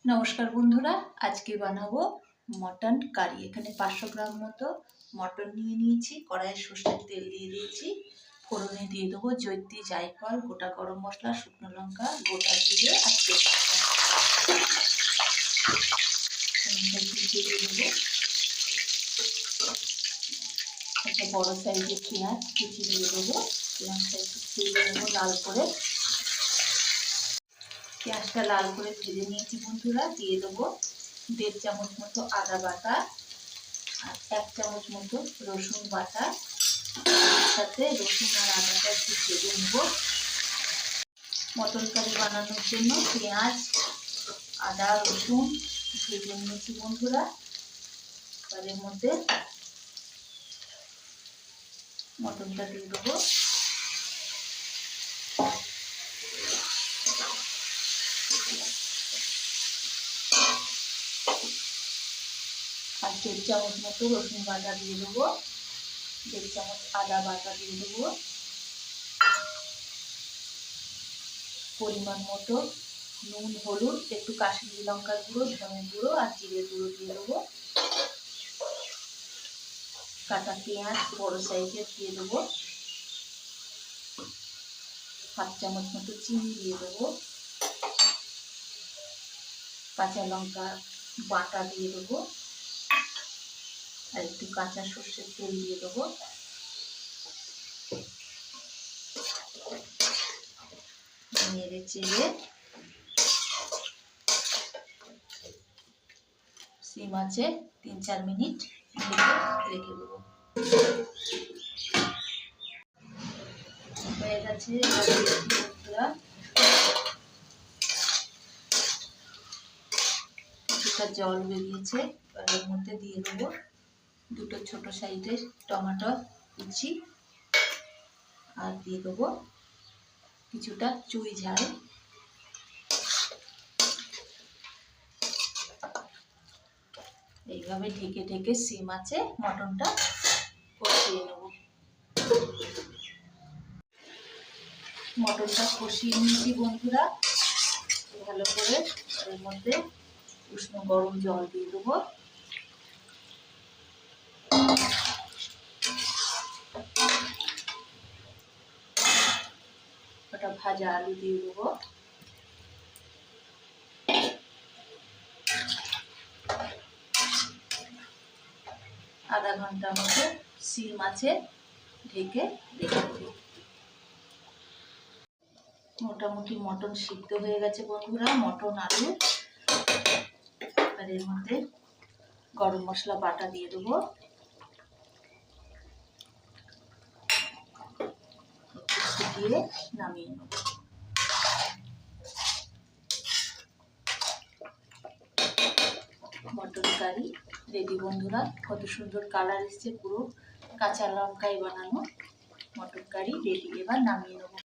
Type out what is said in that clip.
নমস্কার বন্ধুরা, আজকে বানাবো মটন কারি। এখানে 500 গ্রাম মতো মটন নিয়ে নিয়েছি। কড়াইয়ে সর্ষের তেল দিয়ে দিয়েছি। ফোড়নে দিয়ে দেবো জৈত্রী, জায়ফল, গোটা গরম মশলা, শুকনো লঙ্কা, গোটা জিরে আর তেজপাতা। দিয়ে দেবো একটা বড় সাইজের পেঁয়াজ কুচি দিয়ে দেবো। পেঁয়াজটা একটু তেলে দেবো লাল করে। পেঁয়াজটা লাল করে ভেজে নিয়েছি বন্ধুরা। দিয়ে দেবো 1.5 চামচ মতো আদা বাটা আর 1 চামচ মতো রসুন বাটা। সাথে রসুন আর আদাটা একটু ভেজে নেব। মটন কারি বানানোর জন্য পেঁয়াজ, আদা, রসুন ভেজে নিয়েছি বন্ধুরা। তার মধ্যে মটনটা দিয়ে দেবো। আর 1.5 চামচ মতো রসুন বাটা দিয়ে দেবো। 1.5 চামচ আদা বাটা দিয়ে দেবো। পরিমাণ মতো নুন, হলুদ, একটু কাশ্মীরি লঙ্কার গুঁড়ো, ধনে গুঁড়ো আর জিরে গুঁড়ো দিয়ে দেবো। কাটা পেঁয়াজ বড় সাইজের দিয়ে দেবো। 1/2 চামচ মতো চিনি দিয়ে দেবো। কাঁচা লঙ্কা বাটা দিয়ে দেবো আর একটু কাঁচা সর্ষের তেল দিয়ে দেবো। নেড়ে চেড়ে সিম আছে 3-4 মিনিট রেখে দেবো। হয়ে গেছে কিছুটা জল বেরিয়েছে। এর মধ্যে দিয়ে দেবো 2 ছোট সাইজের টমেটো কুচি আর দিয়ে দেবো কিছুটা চুই ঝাল। এইভাবে ঢেকে ঢেকে সিম আছে মটনটা কষিয়ে নেব। মটনটা কষিয়ে নিয়েছি বন্ধুরা ভালো করে। এর মধ্যে উষ্ণ গরম জল দিয়ে দেবো। ওটা ভাজা আলু দিয়ে দেবো। আধা ঘন্টার মতো সিম আছে ঢেকে রেখে দেবো। মোটামুটি মটন সিদ্ধ হয়ে গেছে বন্ধুরা। মটন আলু আর এর মধ্যে গরম মশলা বাটা দিয়ে দেবো। দিয়ে নামিয়ে নেব। মটন কারি রেডি বন্ধুরা। কত সুন্দর কালার এসছে, পুরো কাঁচা লঙ্কায় বানানো মটন কারি রেডি। এবার নামিয়ে নেব।